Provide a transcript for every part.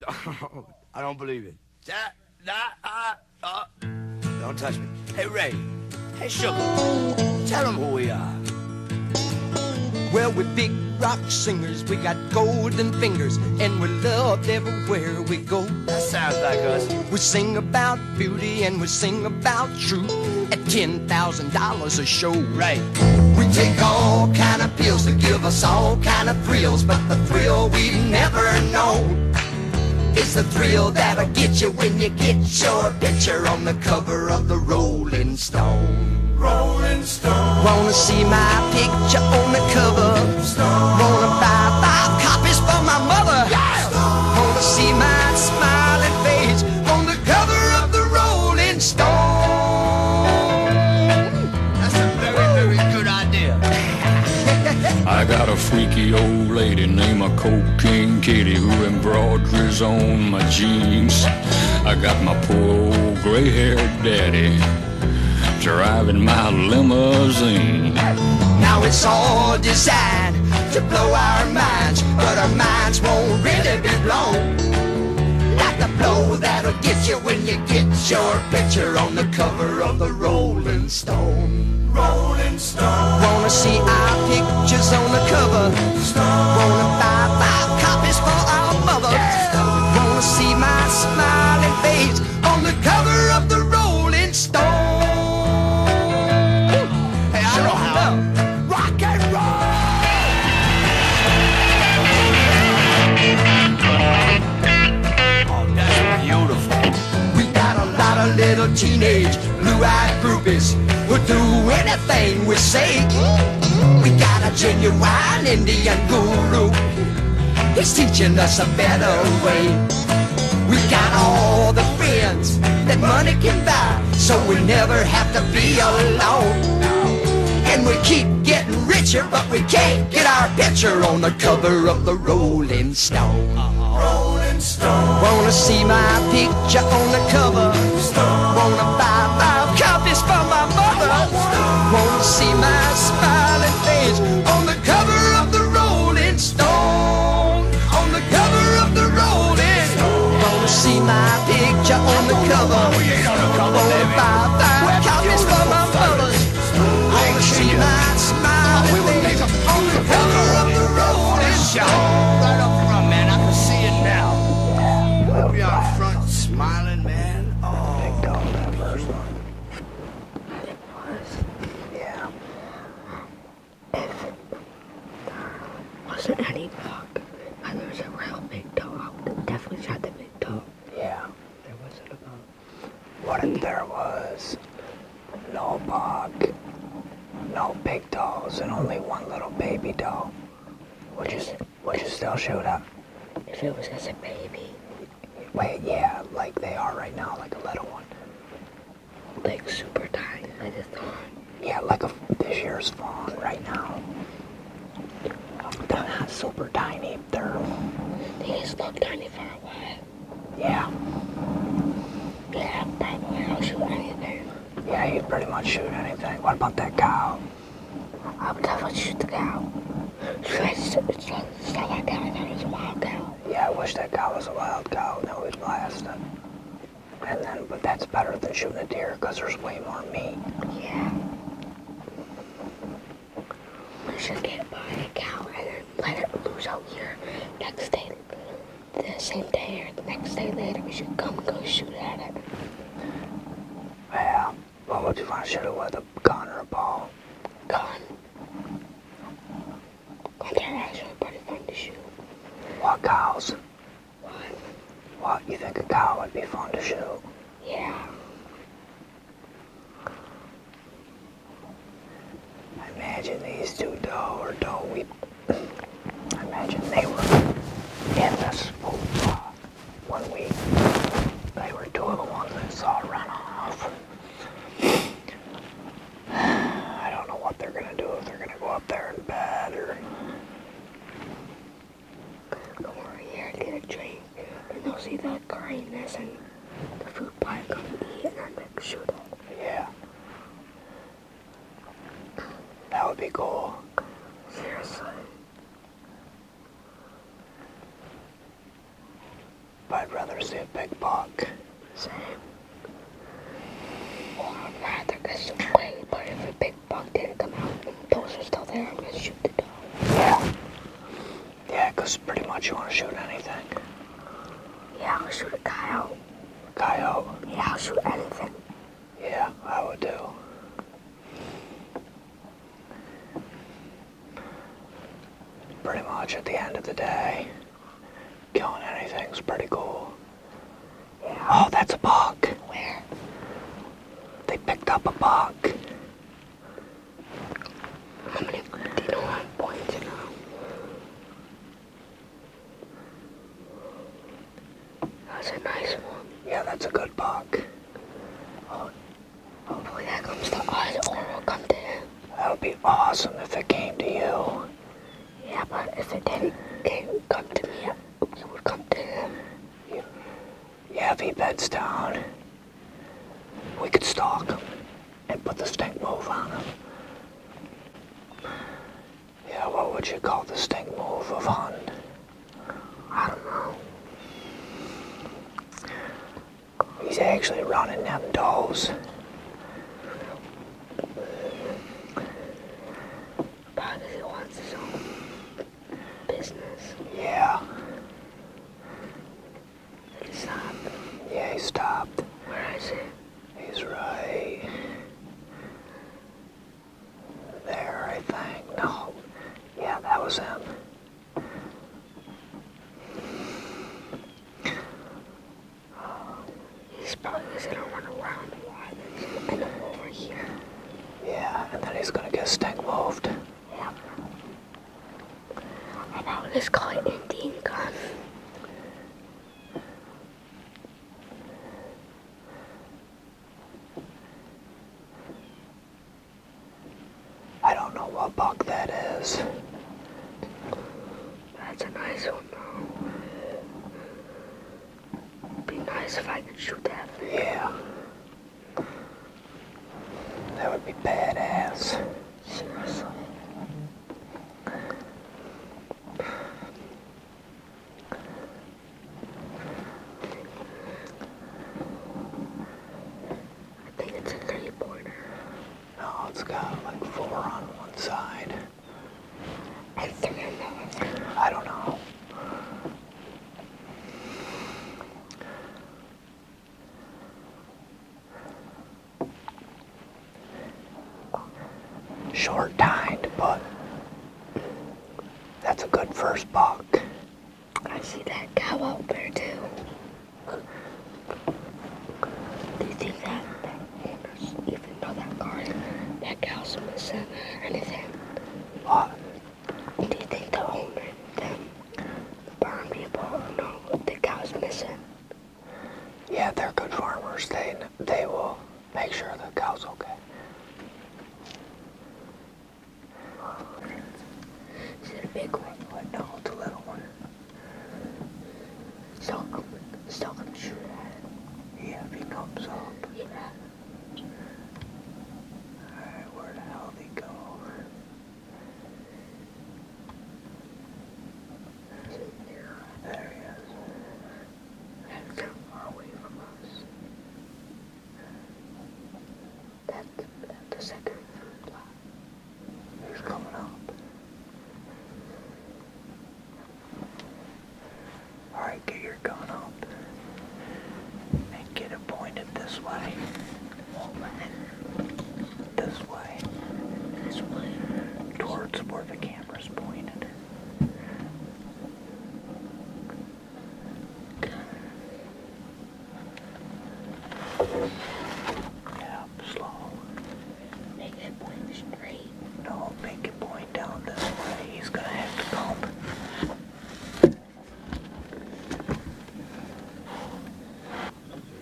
I don't believe it. Don't touch me. Hey, Ray. Hey, Sugar. Tell them who we are. Well, we're big rock singers. We got golden fingers, and we're loved everywhere we go. That sounds like us. We sing about beauty and we sing about truth at $10,000 a show. Right. We take all kind of pills to give us all kind of thrills, but the thrill we've never known is the thrill that'll get you when you get your picture on the cover of the Rolling Stone. Rolling Stone. Wanna see my picture on the cover? Stone. Wanna buy 5 copies for my mother? Yeah. Wanna see my smiling face on the cover of the Rolling Stone? That's a very, very good idea. I got a freaky old lady named a Cocaine Kitty who embroiders on my jeans. I got my poor old gray-haired daddy driving my limousine. Now it's all designed to blow our minds, but our minds won't really be blown like the blow that'll get you when you get your picture on the cover of the Rolling Stone. Rolling Stone. Wanna see our pictures on the cover? Stone. Wanna buy 5 copies for our mother? Yeah. Wanna see my smiling face on the cover of the Rolling Stone? Rock and roll! Oh, that's beautiful. We got a lot of little teenage blue-eyed groupies who do anything we say. We got a genuine Indian guru. He's teaching us a better way. We got all the friends that money can buy, so we never have to be alone. And we keep getting richer, but we can't get our picture on the cover of the Rolling Stone. Rolling Stone. Wanna see my picture on the cover? Stone. Wanna buy 5 copies for my mother? Stone. Wanna see my smiling face on the cover of the Rolling Stone? On the cover of the Rolling Stone. Wanna see my picture on the cover? Wanna buy 5 copies for my mother? See my smiling face on the cover of the Rolling Stone. Right up front, man. I can see it now. Up here out front, smiling, man. Oh, big dog, that first one. It was. Yeah. If there wasn't any dog, and there was a real big dog, I would definitely shot the big dog. Yeah. There wasn't a dog. What if there was no bug, no big dogs, and only one little baby doll? Would you still shoot up? If it was just a baby. Wait, yeah, like they are right now, like a little one. Like super tiny, like a fawn. Yeah, like this year's fawn right now. They're not super tiny. They just look tiny for a while. Yeah. Yeah, probably I'll shoot anything. Yeah, you'd pretty much shoot anything. What about that cow? I would definitely shoot the cow. It's not like that. I thought it was a wild cow. Yeah, I wish that cow was a wild cow. Then we'd blast it. But that's better than shooting a deer because there's way more meat. Yeah. We should get by a cow and then let it loose out here. Next day, the same day or the next day later, we should come and go shoot at it. Yeah. What would you want to shoot it with? A gun or a ball? Gun. They're actually pretty fun to shoot. What cows? What? What? You think a cow would be fun to shoot? Yeah. Imagine these two doe. Imagine they were in this one week. They were 2 of the ones that saw it run off. I don't know what they're gonna do, if they're gonna go up there in bed or... Come over here and get a drink. And they'll see the greenness and the food plot come eat and then they shoot it. Yeah. That would be cool. Seriously. But I'd rather see a big buck. Same. Or I'd rather get some way, but if a big buck didn't come out and those are still there, I'm gonna shoot the dog. Yeah. Yeah, 'cause pretty much you want to shoot anything. Yeah, I'll shoot a coyote. Coyote. Yeah, I'll shoot anything. Yeah, I would do. Pretty much at the end of the day, killing anything's pretty cool. Yeah. Oh, that's a buck. Where? They picked up a buck. How many do you know what I'm pointing now? That's a nice one. Yeah, that's a good buck. Hopefully that comes to us or will come to him. That would be awesome if it came to you. Yeah, but if it didn't come to me, it would come to him. Yeah, if he beds down, we could stalk him and put the stink move on him. Yeah, what would you call the stink move of hunting? I don't know. He's actually running them does. Probably he wants his own business. Yeah, He stopped. yeah, he stopped. Where is it? He's right there, I think. No, yeah, that was him. He's probably gonna run around while there's an over here. Yeah, and then he's gonna get stink moved. Yeah. I'll probably just call it Indian gun. I don't know what buck that is. That's a nice one though. Be nice if I could shoot that thing. Yeah. That would be badass. Seriously. I think it's a 3-pointer. No, it's got like 4 on one side. And 3 on the other. I don't know. Short tined, but that's a good first buck. I see that cow out there too. Do you think that owners even know that cow's missing or anything? What? Do you think the owner, them barn people, know the cow's missing? Yeah, they're good farmers. They will make sure the cow's okay. Is it a big one? No, it's a little one. Still gonna shoot at it. Yeah, if he comes up. Yeah. Alright, where the hell did he go? Is it there? There he is. That's so far away from us. That's the second food plot. He's coming up. Alright, get your gun up. And get it pointed this way. This way. This way. Towards where the camera's pointed. Yeah, slow. Make it point straight. No, make it point down this way. He's gonna have to come.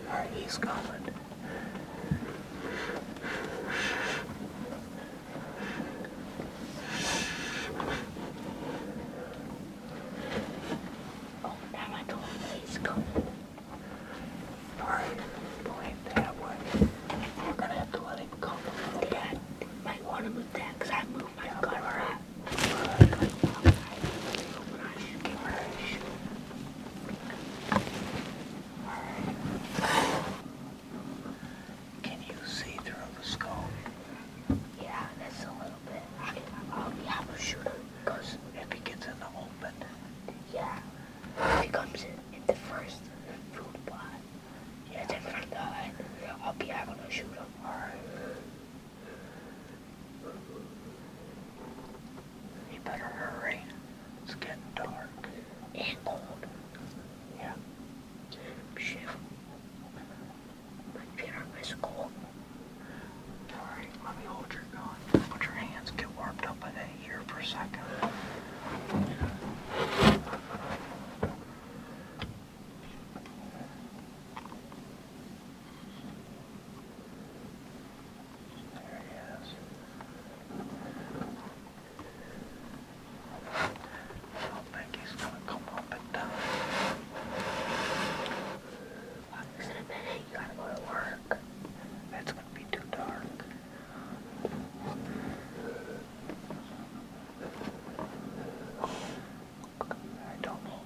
Alright, he's coming. Oh, now I told him he's coming. Alright, point that way. We're gonna have to let him come a little bit. Dad, might want to move that because I moved my gun around. comes in the first food plot. Yeah. It's in front of the hut. I'll be able to shoot him. Alright. You better hurry. It's getting dark. And cold. Yeah. Shit. My feet are ice cold. Alright, let me hold your gun. Put your hands, get warmed up in it here for a second. There he is. I don't think he's gonna come up and down. Listen a minute, you gotta go to work. It's gonna be too dark. I don't know.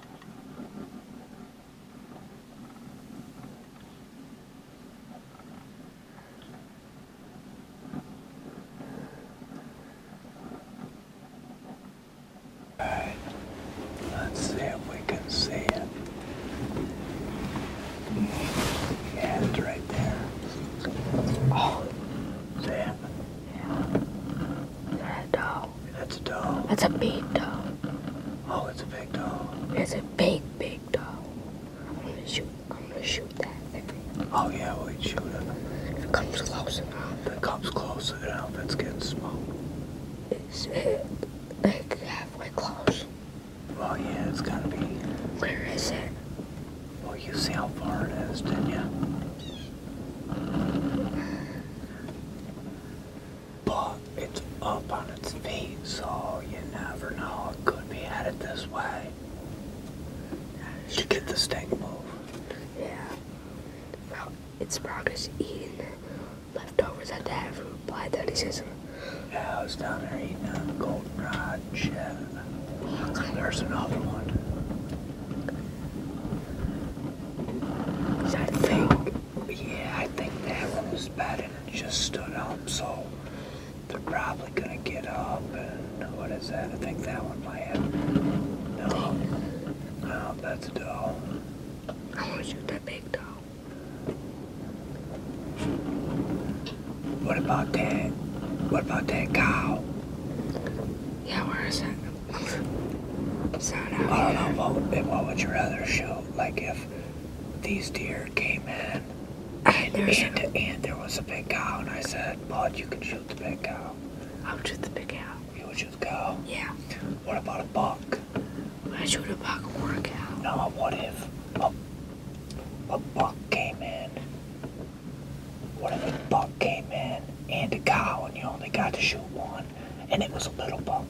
Alright, let's see if we can see it. Yeah, it's right there. Oh, see it? That's a doe. That's a doe. That's a big doe. Oh, it's a big doe. It's a big, big doe. I'm gonna shoot that thing. Oh yeah, we'd shoot it. If it comes close enough. If it comes close enough, it's getting smoked. It's like halfway close. Well, yeah, it's gotta be. Where is it? Well, you see how far it is, didn't you? But it's up on its feet, so you never know. It could be headed this way. Did you get this thing move? Yeah. Well, it's probably just eating the leftovers at that food plot that he says. Yeah, I was down there eating a goldenrod and shit. There's another one. Is that a thing? Yeah, I think that one was bedded and just stood up, so they're probably gonna get up and what is that? I think that one might have. No, that's a doe. I want to shoot that big doe. What about that? What about that cow? Yeah, where is it? It's not out I here. don't know, what would you rather shoot? Like if these deer came in and there was a big cow and I said, Bud, you can shoot the big cow. I would shoot the big cow. You would shoot the cow? Yeah. What about a buck? I shoot a buck or a cow. No, what if a buck came in? What if a buck came in and a cow and you only got to shoot one and it was a little buck?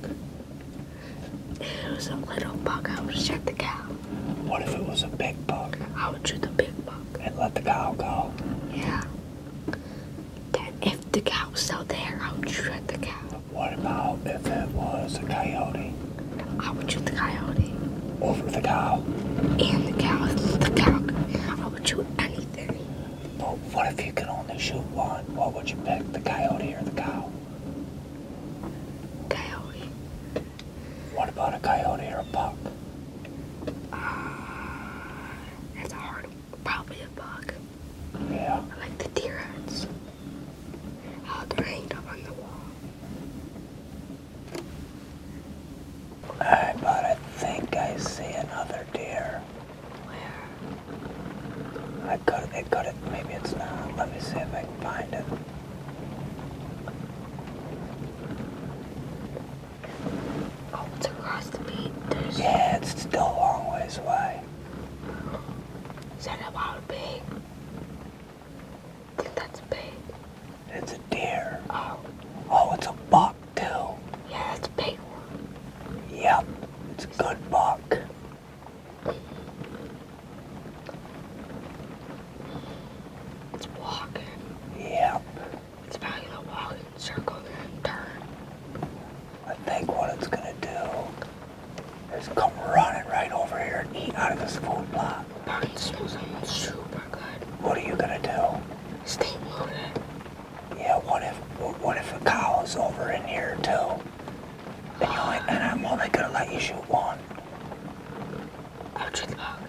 If it was a little buck, I would shoot the cow. What if it was a big buck I would shoot the big buck. and let the cow go? Yeah. Then if the cow's still there, I would shoot at the cow. What about if it was a coyote I would shoot the coyote. over the cow? And the cow. The cow. I would shoot anything. But what if you could only shoot one? What would you pick, the coyote or the cow? Coyote. What about a coyote or a buck? That's a hard one. Probably a buck. Yeah. I like the deer heads. How they're hanged up on the wall. Alright, but I think I see another deer. Where? It could have, maybe it's not. Let me see if I can find it. Oh, it's across the beach. There's. Yeah, it's still a long ways away. Is that a wild pig? I think that's a pig. It's a deer. Oh, Oh, it's a buck too. yeah, that's a big one. Yep, it's a good buck. It's walking. Yep. It's probably gonna walk in a circle and then turn. I think what it's gonna do is come running right over here and eat out of this food plot. Probably smells super good. What are you gonna do? Stay loaded. Yeah, what if a cow is over in here too? And I'm only gonna let you shoot one. I would shoot the buck.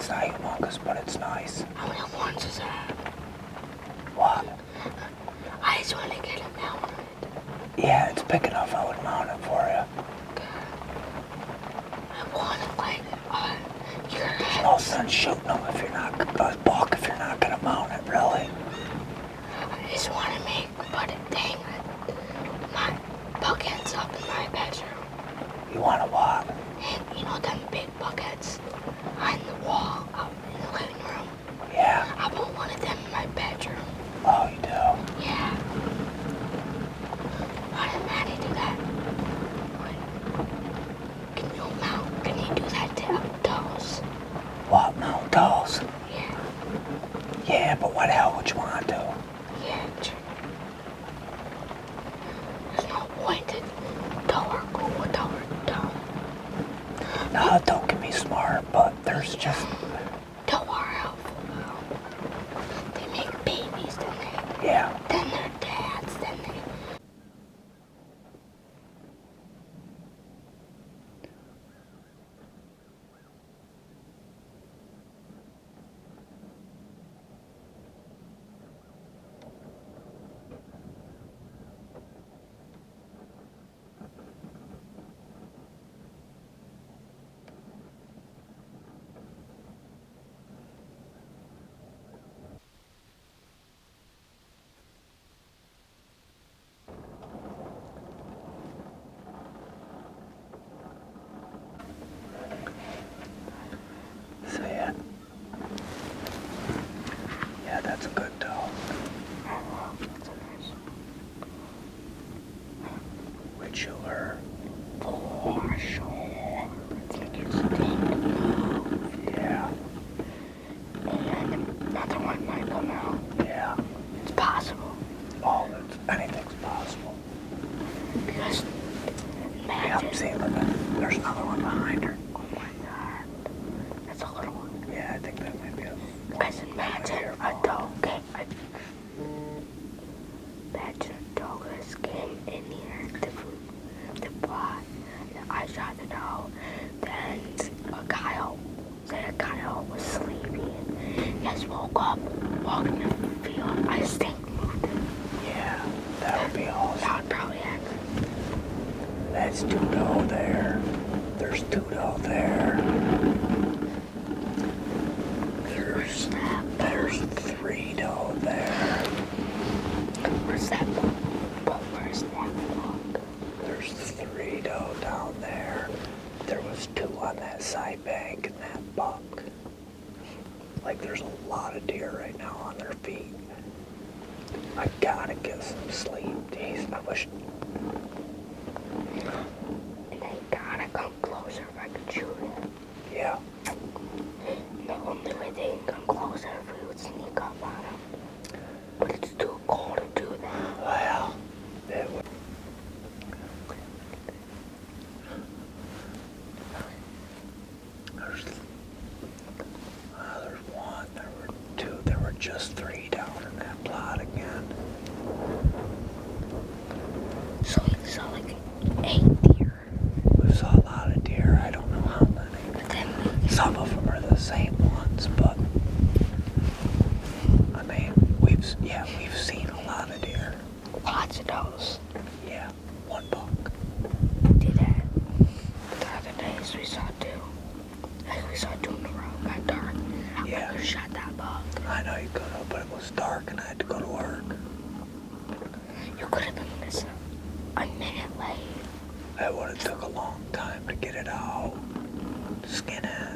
It's not humongous, but it's nice. How many horns is that? What? I just want to get it mounted. Yeah, it's big enough. I would mount it for you. I want it like your There's no sense shooting them if you're not buck if you're not gonna mount it, really. I just want to make, but dang it, my buckets up in my bedroom. You want to what? And you know them big buckets on the wall out in the living room? Yeah. I want one of them in my bedroom. Oh, you do? Yeah. Why did Maddie do that? Wait. Can you do that to those? What, mount those? Yeah. Yeah, but what the hell would you want to do? Yeah, true. There's no point to go without door. No, don't get me smart, but there's just... Door helpful though. They make babies, then Yeah. then their dads, then they... See it? Yeah, that's a good doll. We'd show her. For sure. It's like it's big. Yeah. And another one might come out. Yeah. It's possible. Oh, anything's possible. Because Yeah, imagine. see, look, there's another one behind her. Oh my god. That's a little one. Yeah, I think that might be a... Because imagine a dog imagine a dog just came in here to plot. And I shot the dog. Then a Kyle was sleeping. He just woke up, walked in the field. I stink moved him. Yeah, that would be awesome. That would probably happen. That's Dudo there. There's Dudo there. There's 3Do there. Where's that bug? But where's that bug? There's 3Do down there. There was 2 on that side bank and that buck. Like, there's a lot of deer right now on their feet. I gotta get some sleep. Jeez, I wish... And they gotta come closer if I could shoot it. Yeah. The only way they can come closer if we would sneak up on them. But it's too cold to do that. Well, it would... There's 1, there were 2, there were just 3 down in that plot again. So we saw like 8 deer. We saw a lot of deer, I don't know how many. But then Some of them are the same ones, but I mean, we've seen a lot of deer. lots of those. Yeah, 1 buck. Did that. The other days we saw 2. Like we saw 2 in a row. Got dark. Yeah. I could have shot that bug. I know you could have, but it was dark and I had to go to work. You could have been this a minute late. It would have took a long time to get it out, skin it.